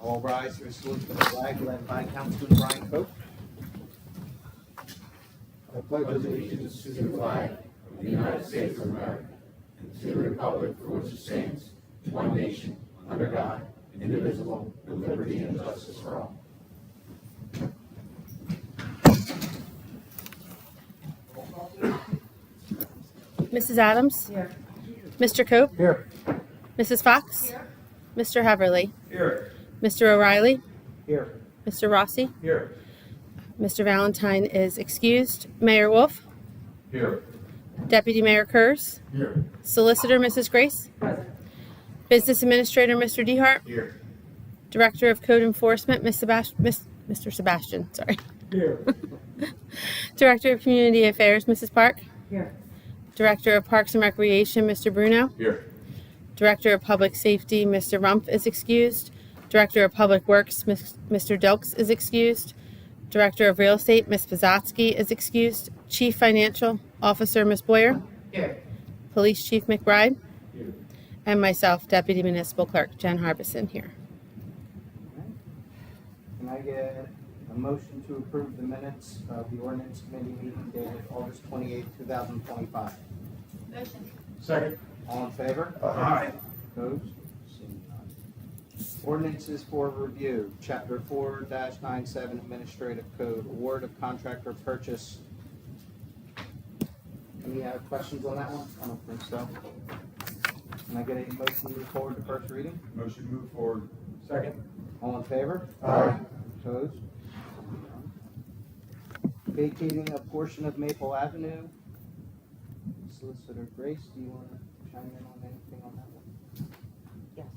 All rise for a salute to the flag led by Councilman Brian Cope. I pledge allegiance to the flag of the United States of America and to the republic for which it stands, one nation, under God, indivisible, with liberty and justice for all. Mrs. Adams? Here. Mr. Cope? Here. Mrs. Fox? Here. Mr. Heverly? Here. Mr. O'Reilly? Here. Mr. Rossi? Here. Mr. Valentine is excused. Mayor Wolf? Here. Deputy Mayor Kurz? Here. Solicitor Mrs. Grace? Present. Business Administrator Mr. DeHart? Here. Director of Code Enforcement Mr. Sebastian, sorry. Here. Director of Community Affairs Mrs. Park? Here. Director of Parks and Recreation Mr. Bruno? Here. Director of Public Safety Mr. Rump is excused. Director of Public Works Mr. Dilks is excused. Director of Real Estate Ms. Pizatsky is excused. Chief Financial Officer Ms. Boyer. Here. Police Chief McBride. Here. And myself, Deputy Municipal Clerk Jen Harbison here. Can I get a motion to approve the minutes of the ordinance committee meeting dated August 28, 2025? Motion. Second. All in favor? Aye. Opposed? Seeing none. Ordinances for review, Chapter 4-97 Administrative Code, Award of Contractor Purchase. Any questions on that one? I don't think so. Can I get a motion to move forward to first reading? Motion move forward. Second. All in favor? Aye. Opposed? Vacating a portion of Maple Avenue. Solicitor Grace, do you want to chime in on anything on that one? Yes,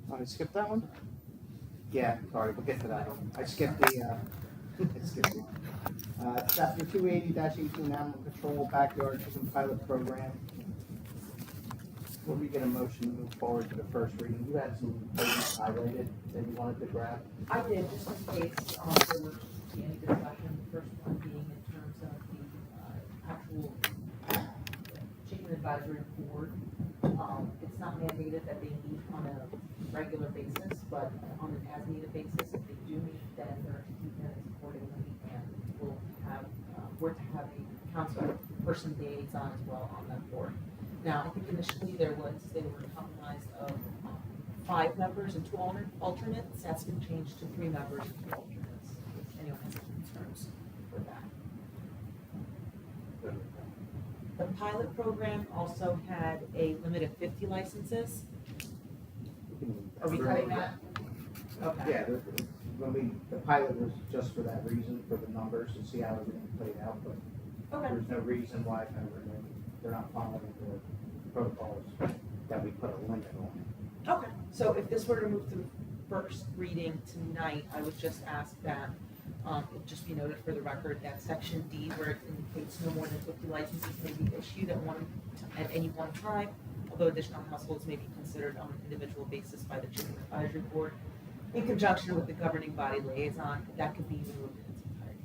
Want to skip that one? Yeah, sorry, we'll get to that one. I skipped the, Chapter 280-18 Animal Control Backyard Chicken Pilot Program. Will we get a motion to move forward to the first reading? You had some things highlighted that you wanted to grab. I did, just in case there were any discussion, the first one being in terms of the actual chicken advisory board. It's not mandated that they meet on a regular basis, but on an as-needed basis, if they do meet, then they're to keep minutes accordingly, and we'll have, we're to have a council person liaison as well on that board. Now, I think initially they were comprised of 5 members and 2 alternates. That's been changed to 3 members and 2 alternates. If anyone has any concerns with that. The pilot program also had a limit of 50 licenses. Are we cutting that? Okay. Yeah, the pilot was just for that reason, for the numbers, to see how everything played out, but Okay. there's no reason why if ever they're not following the protocols that we put a limit on. Okay. So if this were to move through first reading tonight, I would just ask that it just be noted for the record that section D, where it indicates no more than 50 licenses may be issued at any one time, although additional households may be considered on an individual basis by the Chicken Advisory Board in conjunction with the governing body liaison, that could be removed in its entirety.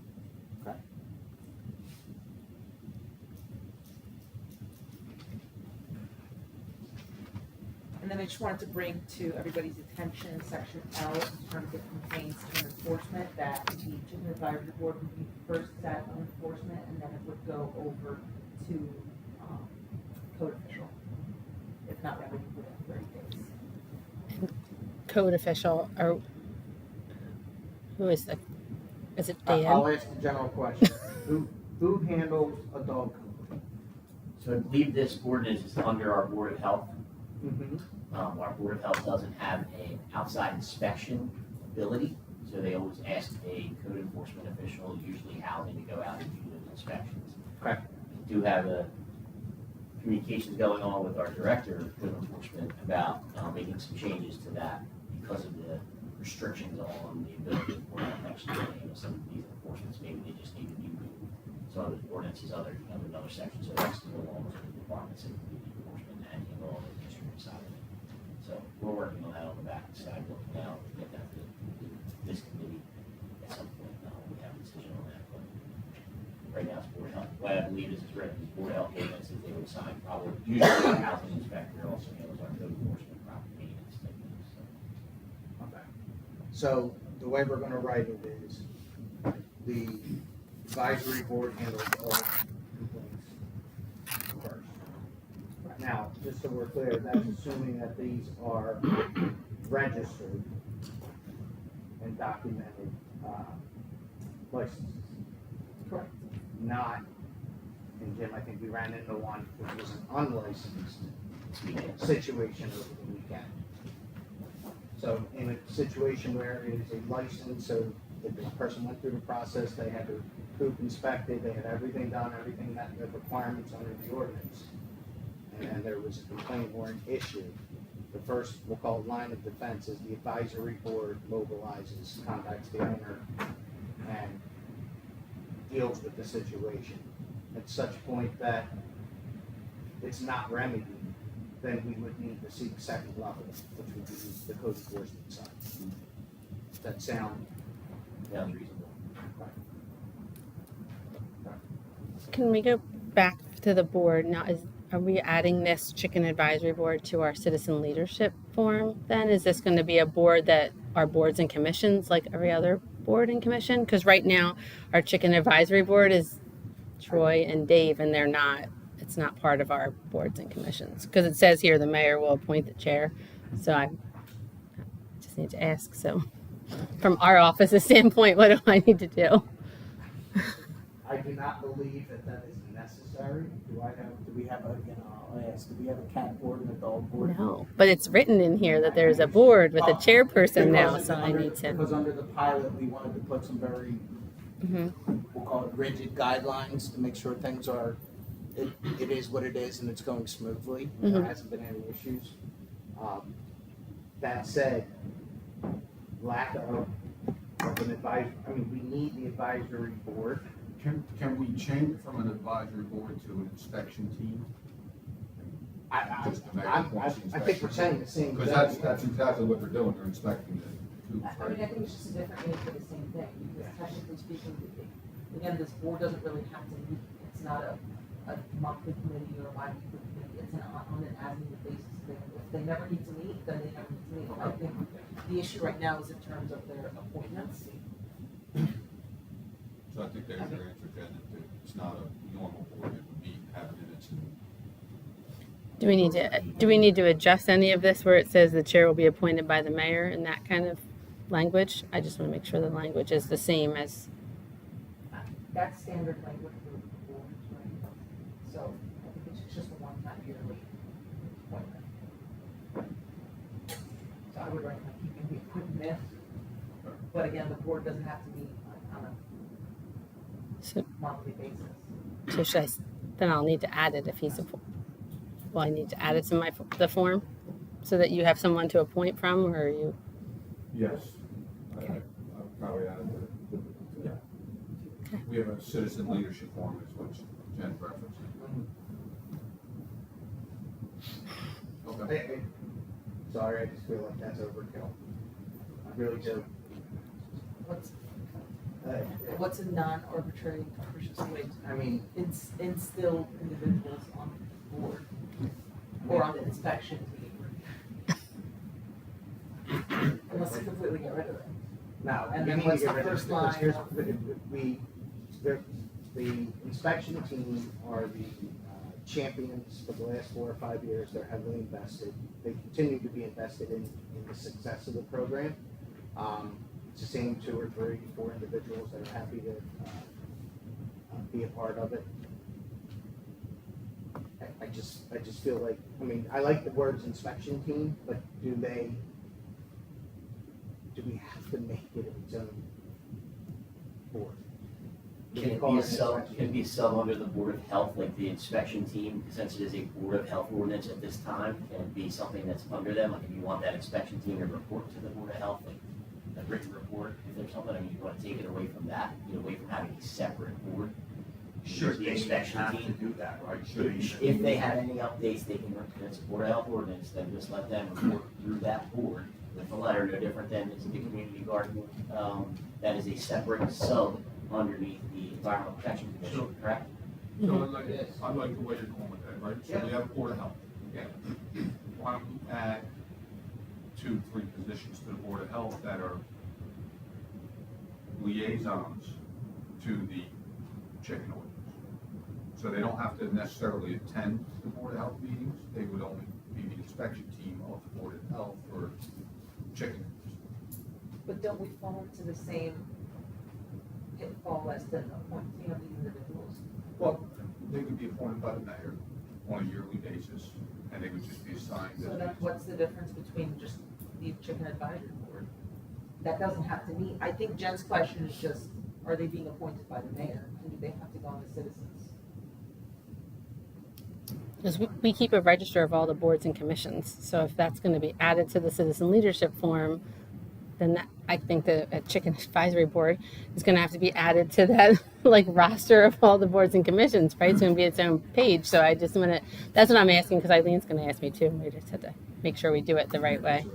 Okay. And then I just wanted to bring to everybody's attention section L in terms of complaints and enforcement, that the Chicken Advisory Board would be the first set of enforcement, and then it would go over to code official, if not remedy within 30 days. Code official, or who is it Dan? I'll ask the general question. Who handles a dog complaint? So I believe this ordinance is under our Board of Health. Mm-hmm. Our Board of Health doesn't have an outside inspection ability, so they always ask a code enforcement official, usually housing, to go out and do those inspections. Okay. We do have a communications going on with our director of code enforcement about making some changes to that because of the restrictions on the ability for actually some of these enforcements. Maybe they just need to be moved. Some of the ordinances, other sections, so that's still along with the departments and the enforcement and all the district side of it. So we're working on that on the back side, looking out to get that to this committee at some point. We have a decision on that, but right now it's Board of Health. The way I believe this is written, is Board of Health ordinances, they would sign probably, usually the housing inspector also handles our code enforcement, property maintenance, things. So So the way we're gonna write it is, the advisory board handles all complaints first. Now, just so we're clear, that's assuming that these are registered and documented, licenses. Correct. Not, and Jim, I think we ran into one, which was an unlicensed situation over the weekend. So in a situation where it is a license, so if this person went through the process, they had their coop inspected, they had everything done, everything met the requirements under the ordinance, and then there was a complaint or an issue, the first, we'll call it line of defense, is the advisory board mobilizes, contacts the owner, and deals with the situation. At such point that it's not remedied, then we would need to seek second level, which would be the code enforcement side. Does that sound? Sounds reasonable. Can we go back to the board now? Are we adding this chicken advisory board to our citizen leadership form then? Is this going to be a board that are boards and commissions like every other board and commission? Because right now our chicken advisory board is Troy and Dave, and they're not, it's not part of our boards and commissions. Because it says here the mayor will appoint the chair. So I just need to ask. So from our office's standpoint, what do I need to do? I do not believe that that is necessary. Do we have a, I'll ask, do we have a cat board and a dog board? No, but it's written in here that there's a board with a chairperson now, so I need to. Because under the pilot, we wanted to put some very, we'll call it rigid guidelines to make sure things are, it is what it is and it's going smoothly. There hasn't been any issues. That said, lack of an advisory, I mean, we need the advisory board. Can we change it from an advisory board to an inspection team? Just the mayor appoints the I think we're saying the same thing. Because that's exactly what they're doing, they're inspecting the coops, I mean, I right? think it's just a different name for the same thing, because technically speaking, again, this board doesn't really have to meet, it's not a monthly committee or a bi-weekly committee, it's on an as-needed basis thing. If they never need to meet, then they never need to meet. I think the issue right now is in terms of their appointments. So I think there's your answer, Jen, that it's not a normal board, it would be having minutes and. Do we need to adjust any of this where it says the chair will be appointed by the mayor and that kind of language? I just want to make sure the language is the same as. That's standard language for boards, right? So I think it's just a one-time yearly appointment. So I would recommend keeping the appointment, but again, the board doesn't have to meet on So, a monthly basis. so should I? Then I'll need to add it if he's a. Well, I need to add it to the form, so that you have someone to appoint from, or you. Yes. I'll probably add it. Yeah. We have a citizen leadership form, is what Jen referenced. Okay. Sorry, I just feel like that's overkill. I really do. What's a non-arbitrary and capricious way I mean, to instill individuals on the board or on the inspection team? Unless you completely get rid of it. no. And we then need to what's get the rid of first it, because line? the inspection team are the champions for the last 4 or 5 years. They're heavily invested. They continue to be invested in the success of the program. It's the same 2 or 3, 4 individuals that are happy to be a part of it. I just feel like, I mean, I like the words inspection team, but do we have to make it its own board? Can it be a sub under the Board of Health, like the inspection team, since it is a Board of Health ordinance at this time? Can it be something that's under them, like if you want that inspection team to report to the Board of Health, like a written report, if there's something, I mean, you want to take it away from that, away from having a separate board? Should The they inspection have to team. do that, right? Should If they have any updates, they can, it's a Board of Health ordinance, then just let them report through that board with a letter, no different than it's the community garden, that is a separate sub underneath the Environmental Protection Commission, correct? So I like the way you're going with that, right? So we have Board of Health. Yeah. Why don't we add 2, 3 positions to the Board of Health that are liaisons to the chicken ordinance. So they don't have to necessarily attend the Board of Health meetings, they would only be the inspection team of the Board of Health for chicken. But don't we fall into the same pitfall as the appointing of the individuals? Well, they would be appointed by the mayor on a yearly basis, and they would just be assigned So as. then what's the difference between just the chicken advisory board? That doesn't have to meet, I think Jen's question is just, are they being appointed by the mayor, and do they have to go on the citizens? Because we keep a register of all the boards and commissions. So if that's going to be added to the citizen leadership form, then I think that a chicken advisory board is going to have to be added to that like roster of all the boards and commissions, right? It's going to be its own page. So I just want to, that's what I'm asking, because Eileen's going to ask me too. We just have to make sure we do it the right way.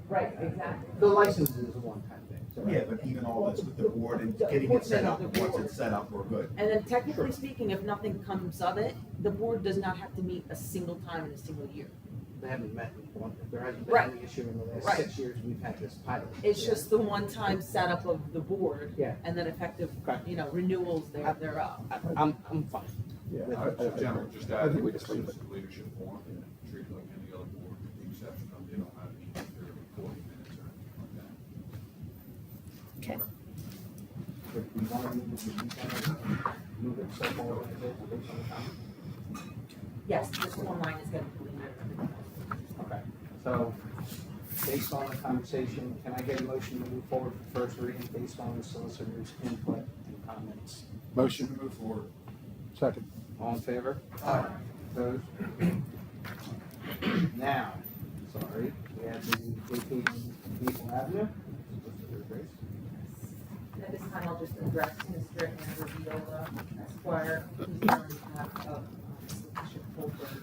Right, exactly. The license is a one-time thing, so. Yeah, but even all this with the board and getting it set up, once it's set up, we're good. And then technically speaking, if nothing comes of it, the board does not have to meet a single time in a single year. They haven't met in one, there hasn't Right. been any issue in the last Right. 6 years we've had this pilot. It's just the one-time setup of the board. Yeah. And then effective, Okay. renewals thereof. I'm fine. Yeah, I would generally just add the citizen leadership form and treat it like any other board, with the exception of they don't have any their reporting minutes or anything like that. Okay. If we want to move it so forward as it is based on the time. Yes, this one line is getting deleted. Okay, so based on the conversation, can I get a motion to move forward for first reading based on the solicitor's input and comments? Motion to move forward. Second. All in favor? Aye. Opposed? Now, sorry, we have the vacating Maple Avenue. At this time, I'll just address Mr. Andrew Viola, Esquire, who's on behalf of Bishop Colbert,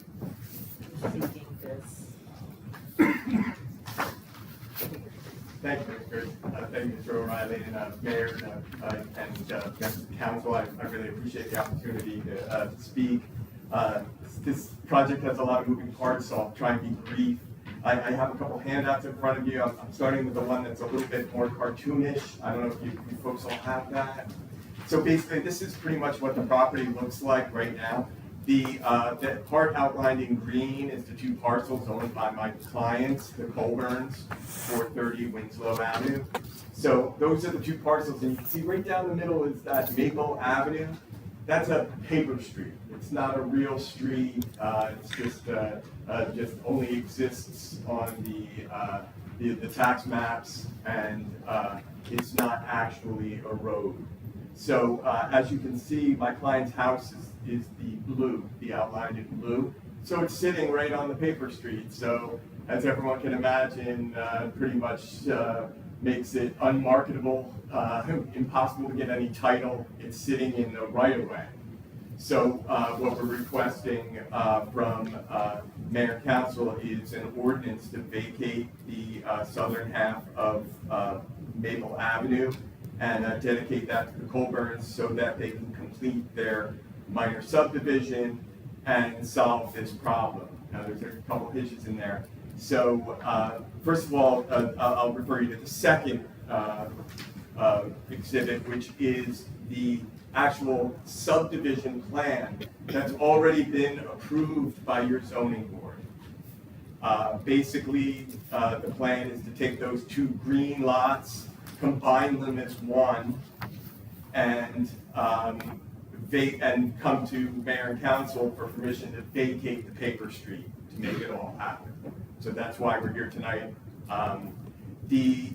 who's seeking this. Thank you, Mr. Thank you, Mr. O'Reilly, and Mayor, and members of the council. I really appreciate the opportunity to speak. This project has a lot of moving parts, so I'll try and be brief. I have a couple handouts in front of you. I'm starting with the one that's a little bit more cartoonish. I don't know if you folks all have that. So basically, this is pretty much what the property looks like right now. The part outlined in green is the two parcels owned by my clients, the Colburns, 430 Winslow Avenue. So those are the two parcels, and you can see right down the middle is that Maple Avenue. That's a paper street. It's not a real street. It's just only exists on the tax maps, and it's not actually a road. So as you can see, my client's house is the blue, the outlined in blue. So it's sitting right on the paper street. So as everyone can imagine, pretty much makes it unmarketable, impossible to get any title. It's sitting in the right of way. So what we're requesting from Mayor Council is an ordinance to vacate the southern half of Maple Avenue and dedicate that to the Colburns so that they can complete their minor subdivision and solve this problem. Now, there's a couple issues in there. So first of all, I'll refer you to the second exhibit, which is the actual subdivision plan that's already been approved by your zoning board. Basically, the plan is to take those two green lots, combine them as one, and come to mayor and council for permission to vacate the paper street to make it all happen. So that's why we're here tonight. The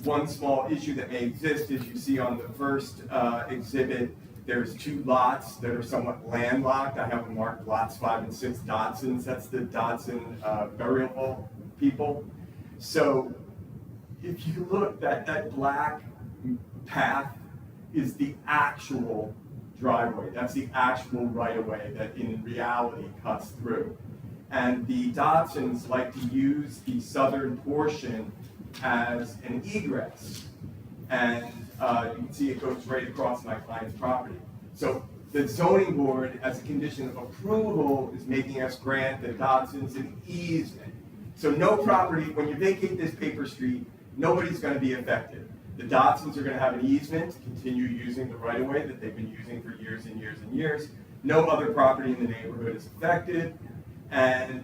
one small issue that may exist is you see on the first exhibit, there's two lots that are somewhat landlocked. I have them marked lots 5 and 6 Dodsons. That's the Dodson burial hall people. So if you look, that black path is the actual driveway. That's the actual right-of-way that in reality cuts through. And the Dodsons like to use the southern portion as an egress. And you can see it goes right across my client's property. So the zoning board, as a condition of approval, is making us grant the Dodsons an easement. So no property, when you vacate this paper street, nobody's going to be affected. The Dotsons are gonna have an easement to continue using the right-of-way that they've been using for years and years and years. No other property in the neighborhood is affected, and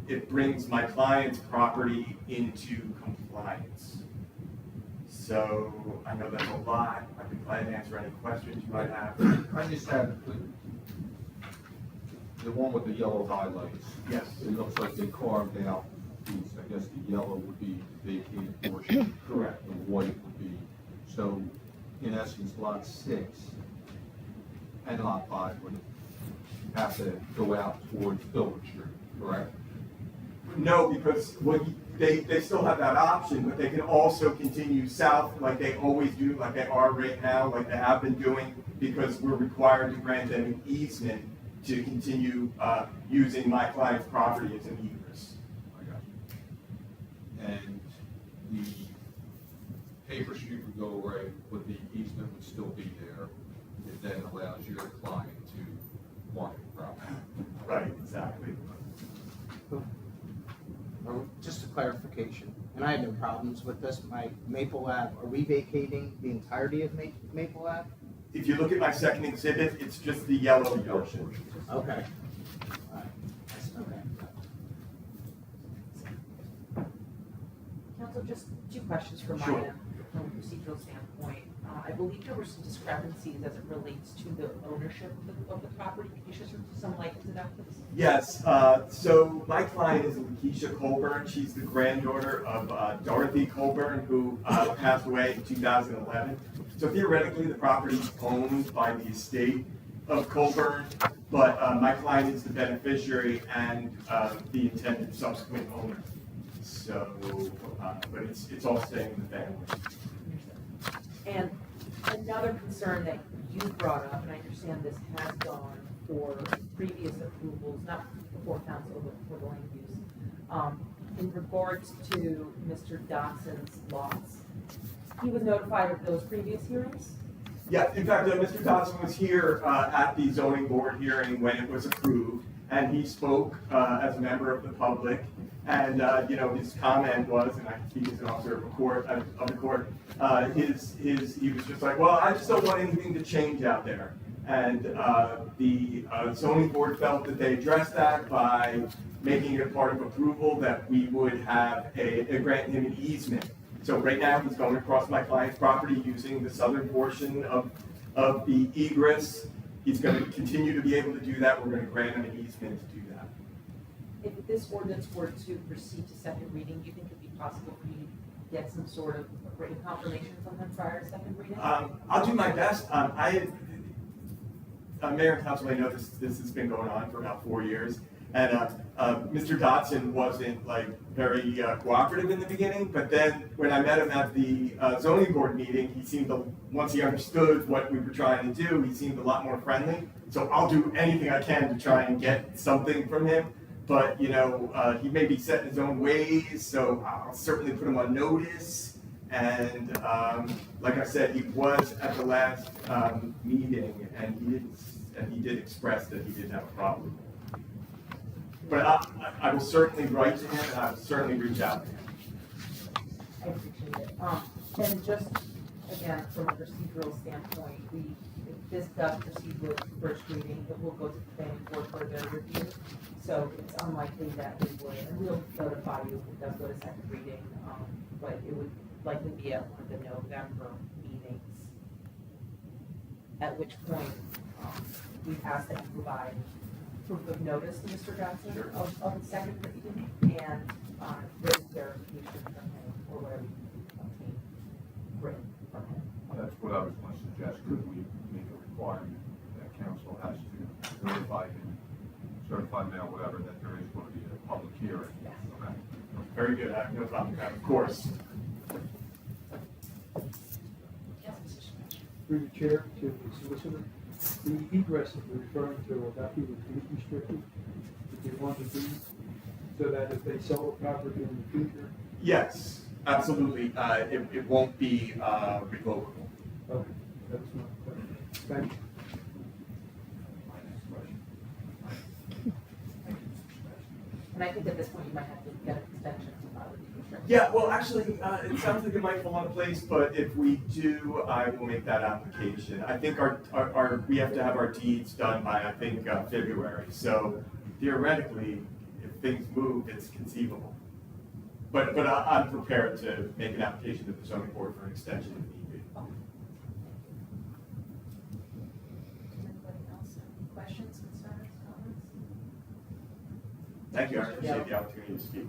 it brings my client's property into compliance. So I know that's a lot. I'd be glad to answer any questions you might have. I just have the one with the yellow highlights. Yes. It looks like they carved out these, I guess the yellow would be the vacated portion. Correct. The white would be, so in essence, lot 6 and lot 5 would have to go out towards Village Street, correct? No, because they still have that option, but they can also continue south like they always do, like they are right now, like they have been doing, because we're required to grant them an easement to continue using my client's property as an egress. I got you. And the paper street would go away, but the easement would still be there. It then allows your client to market property. Right, exactly. Just a clarification, and I had no problems with this, my Maple Ave, are we vacating the entirety of Maple Ave? If you look at my second exhibit, it's just the yellow portion. Okay. Alright. Okay. Council, just two questions from my Sure. end, from a procedural standpoint. I believe there were some discrepancies as it relates to the ownership of the property. Can you shed some light into that, please? Yes, so my client is Lakeisha Colburn. She's the granddaughter of Dorothy Colburn, who passed away in 2011. So theoretically, the property is owned by the estate of Colburn, but my client is the beneficiary and the intended subsequent owner. So, but it's all staying in the family. And another concern that you brought up, and I understand this has gone for previous approvals, not before council, but for the land use. In regards to Mr. Dotson's lots, he was notified of those previous hearings? Yeah, in fact, Mr. Dodson was here at the zoning board hearing when it was approved, and he spoke as a member of the public. And, you know, his comment was, and I can speak as an officer of the court, he was just like, well, I just don't want anything to change out there. And the zoning board felt that they addressed that by making it a part of approval that we would have grant him an easement. So right now, he's going across my client's property using the southern portion of the egress. He's going to continue to be able to do that. We're going to grant him an easement to do that. If this ordinance were to proceed to second reading, do you think it'd be possible for you to get some sort of written confirmation from him prior to second reading? I'll do my best. Mayor and Council may know this has been going on for about 4 years. And Mr. Dodson wasn't like very cooperative in the beginning, but then when I met him at the zoning board meeting, he seemed to, once he understood what we were trying to do, he seemed a lot more friendly. So I'll do anything I can to try and get something from him. But, you know, he may be set in his own ways, so I'll certainly put him on notice. And like I said, he was at the last meeting, and he did express that he didn't have a problem. But I will certainly write to him, and I will certainly reach out to him. I appreciate it. And just, again, from a procedural standpoint, if this does proceed with first reading, it will go to the planning board for their review. So it's unlikely that we would, and we'll notify you if it does go to second reading, but it would likely be at one of the November meetings. At which point, we ask that you provide proof of notice to Mr. Johnson of the second reading and written verification from him or whatever you obtain written from him. That's what I was going to suggest. Could we make a requirement that council has to notify him, certify mail, whatever, that there is going to be a public hearing? Yes. Okay. Very good. I have no problem with that, of course. Yes, Mr. Schmidt. Through the chair to the solicitor, the egress that we're referring to, will that be deed restricted? If they want to be, so that if they sell the property in the future? Yes, absolutely. It won't be revocable. Okay, that's my question. Thank you. And I think at this point, you might have to get an extension to file the deed Yeah, well, actually, it sounds like it might fall into place, but if we do, I will make that application. I think we have to have our deeds done by, I think, February. So theoretically, if things move, it's conceivable. But I'm prepared to make an application to the zoning board for an extension if need be. Anybody else have any questions, concerns, comments? Thank you, I appreciate the opportunity to speak.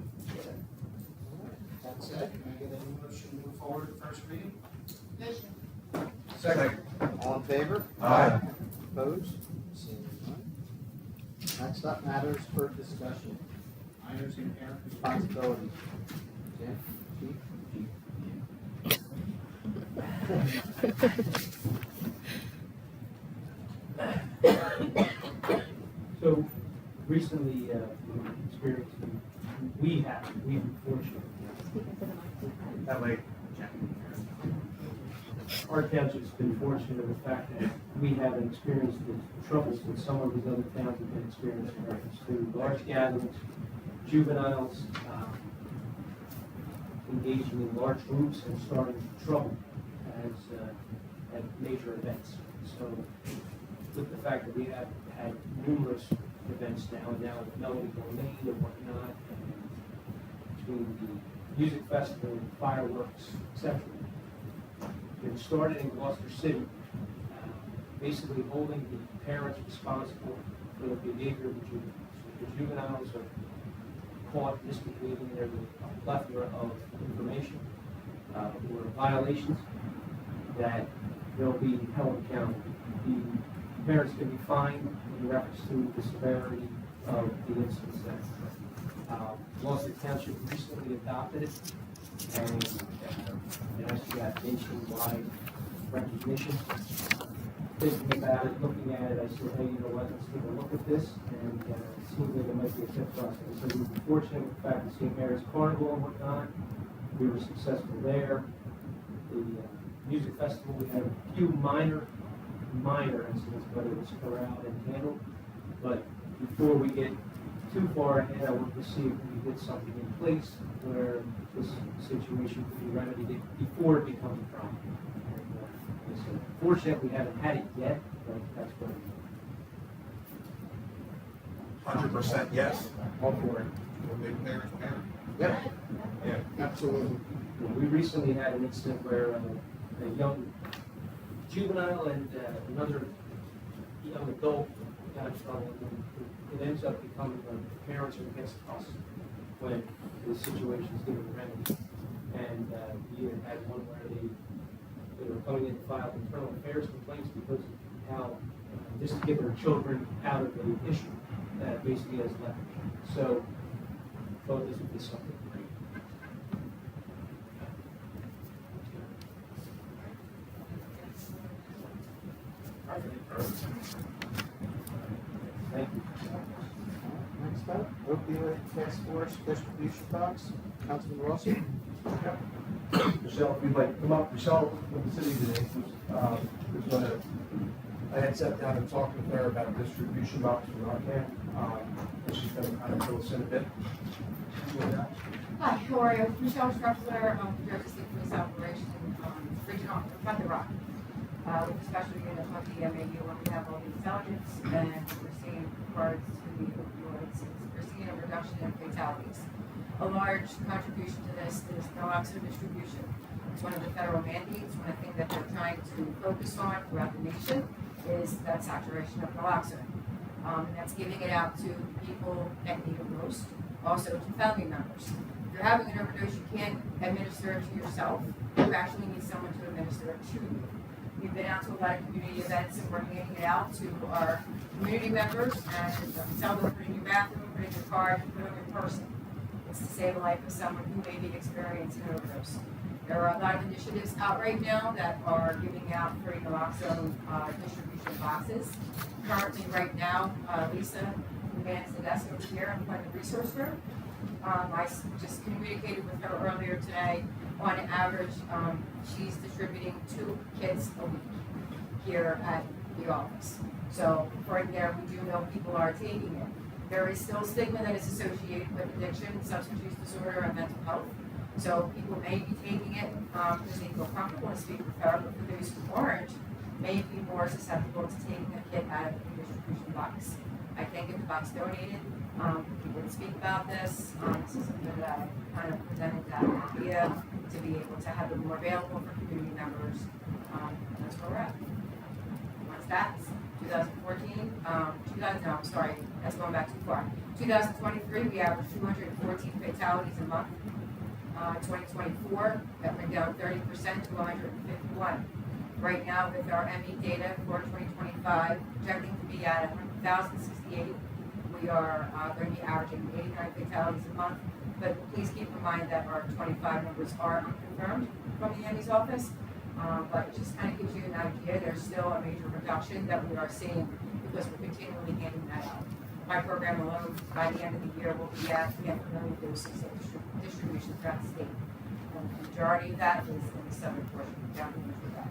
That's it. Can I get a motion to move forward to first reading? Second. All in favor? Aye. Opposed? Seeing none. Next up, matters for discussion. Minors and parent responsibility. Jim? Chief? So recently, we've been fortunate. That way, Our township's been fortunate in the fact that we haven't experienced the troubles that some of these other towns have been experiencing in reference to large gatherings, juveniles, engaging in large groups and starting trouble at major events. So with the fact that we have had numerous events now with Melody Domain and whatnot, and between the music festival, fireworks, etc. It started in Gloucester City, basically holding the parents responsible for the behavior of the juveniles. So the juveniles are caught misbehaving, there's a plethora of information or violations that they'll be held accountable. The parents can be fined in reference to the severity of the incidents that Gloucester Township recently adopted it, and it actually got nationwide recognition. Thinking about it, looking at it, I said, hey, you know what, let's take a look at this, and it seems like it might be a fit for us. And so we were fortunate with the fact that St. Mary's Carnival and whatnot, we were successful there. The music festival, we had a few minor incidents, whether it was corralled and handled. But before we get too far ahead, I want to see if we get something in place where this situation could be remedied before it becomes a problem. And, so fortunately, we haven't had it yet, but that's what it is. 100% yes. All for it. Yep. Yeah. Absolutely. We recently had an incident where a young juvenile and another young adult got in trouble. It ends up becoming the parents are against us when the situation is given a remedy. And we even had one where they were coming in to file internal affairs complaints because of how just to get their children out of the issue that basically has left. So thought this would be something great. Thank you. Next up, opioid task force distribution box. Councilman Rossi? Michelle, if you'd like to come up, Michelle from the city today, I had sat down and talked with her about a distribution box for Narcan, and she's going to kind of fill us in a bit. Hi, how are you? Michelle Stressler, New Jersey State Police Operation, Regional Thunder Rock. With a special unit of the MAU where we have all the intelligence, and we're seeing regards to the opioids, we're seeing a reduction in fatalities. A large contribution to this is naloxone distribution. It's one of the federal mandates. One of the things that they're trying to focus on throughout the nation is that saturation of naloxone. And that's giving it out to people that need it most, also to family members. If you're having an overdose, you can't administer it to yourself. You actually need someone to administer it to you. We've been out to a lot of community events and we're handing it out to our community members and tell them, put it in your bathroom, put it in your car, put it on your person. It's to save the life of someone who may be experiencing an overdose. There are a lot of initiatives out right now that are giving out free naloxone distribution boxes. Currently, right now, Lisa, who mans the desk over here in front of the resource room, I just communicated with her earlier today. On average, she's distributing 2 kits a week here at the office. So right there, we do know people are taking it. There is still stigma that is associated with addiction, substance use disorder, and mental health. So people may be taking it, because they feel comfortable in speaker therapy, but for those who aren't, may be more susceptible to taking a kit out of the distribution box. I can get the box donated. We would speak about this. This is something that I kind of presented that idea to be able to have it more available for community members. That's where we're at. What's that? 2014, that's going back too far. 2023, we averaged 214 fatalities a month. 2024, that went down 30% to 151. Right now, with our ME data for 2025, projecting to be at 100,068, we are going to be averaging 89 fatalities a month. But please keep in mind that our 25 numbers are unconfirmed from the ME's office. But it just kind of gives you an idea. There's still a major reduction that we are seeing because we're continually handing that out. My program alone, by the end of the year, will be at 1 million doses of distribution throughout the state. And the majority of that is in the southern portion, down in the Quebec.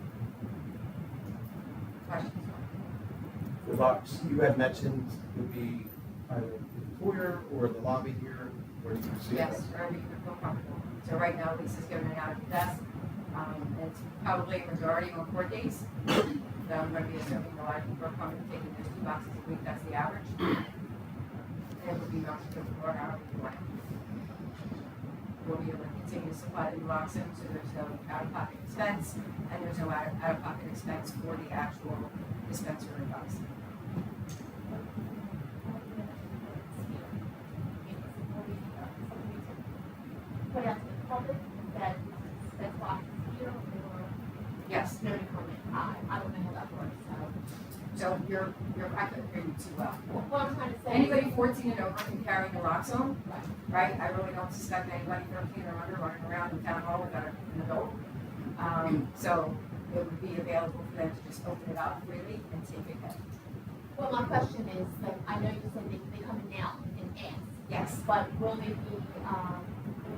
Questions? The box you had mentioned would be either in the foyer or the lobby here, where you can see it. Yes, wherever you feel comfortable. So right now, Lisa's giving it out at the desk. It's probably a majority on court days. So I'm going to be assuming a lot of people are coming and taking those 2 boxes a week. That's the average. And it would be much to the floor, however you want. We'll be able to continue to supply the naloxone, so there's no out-of-pocket expense, and there's no out-of-pocket expense for the actual dispenser and box. Put out to the public that box is here, or Yes. no comment. I don't know how that works, So I couldn't hear you too well. What I'm trying to say. Anybody 14 and over can carry naloxone, right? I really don't suspect anybody 13 or under running around in town hall without an adult. So it would be available for them to just open it up freely and take it in. Well, my question is, like, I know you said they come in now and ask. Yes. But will they be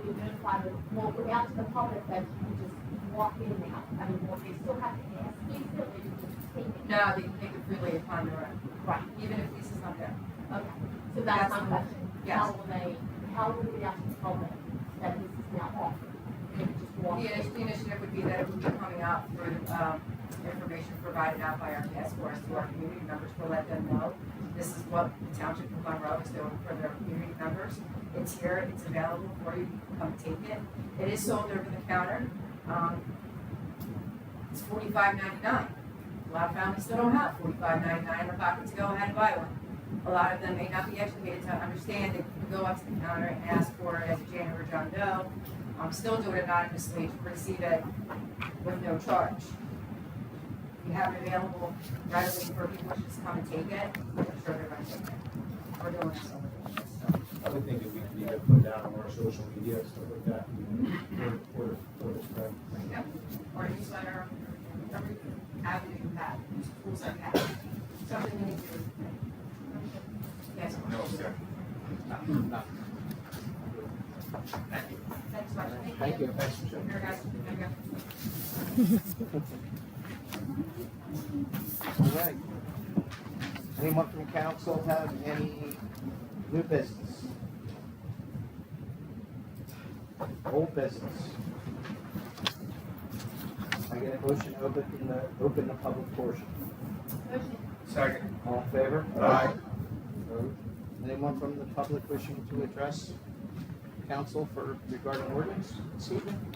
notified, will it out to the public that you can just walk in now? I mean, will they still have to ask Lisa, or they can just take it? No, they can take it freely upon their own, Right, even if Lisa's not there. okay. So that's my question. Yes. How will it out to the public that this is now offered? They can just walk in? The initiative would be that it would be coming out through information provided out by our task force to our community members to let them know this is what the Township of Monroe is doing for their community members. It's here, it's available for you, you can come take it. It is sold over the counter. It's $45.99. A lot of families still don't have $45.99 in their pocket to go ahead and buy one. A lot of them may not be educated to understand that you can go up to the counter and ask for it as a Jane or John Doe. Still do it anonymously to receive it with no charge. If you have it available readily for people to just come and take it, I'm sure they're going to take it. We're doing this over there. I would think that we could either put that on our social media, stuff like that, or the spread. Yep. Or newsletter, every avenue you have, tools you have. Something we need to do. Yes. No objection. No. Thanks so much. Thank you. Thanks for sharing. Here, guys. There you go. All right. Anyone from council have any new business? Old business? I get a motion to open the public portion. Motion. Second. All in favor? Aye. Opposed? Anyone from the public wishing to address council regarding ordinance this evening?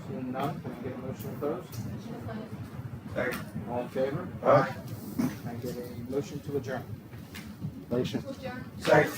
Seeing none, can I get a motion to close? Motion closed. Second. All in favor? Aye. Can I get a motion to adjourn? Motion. Adjourn. Second.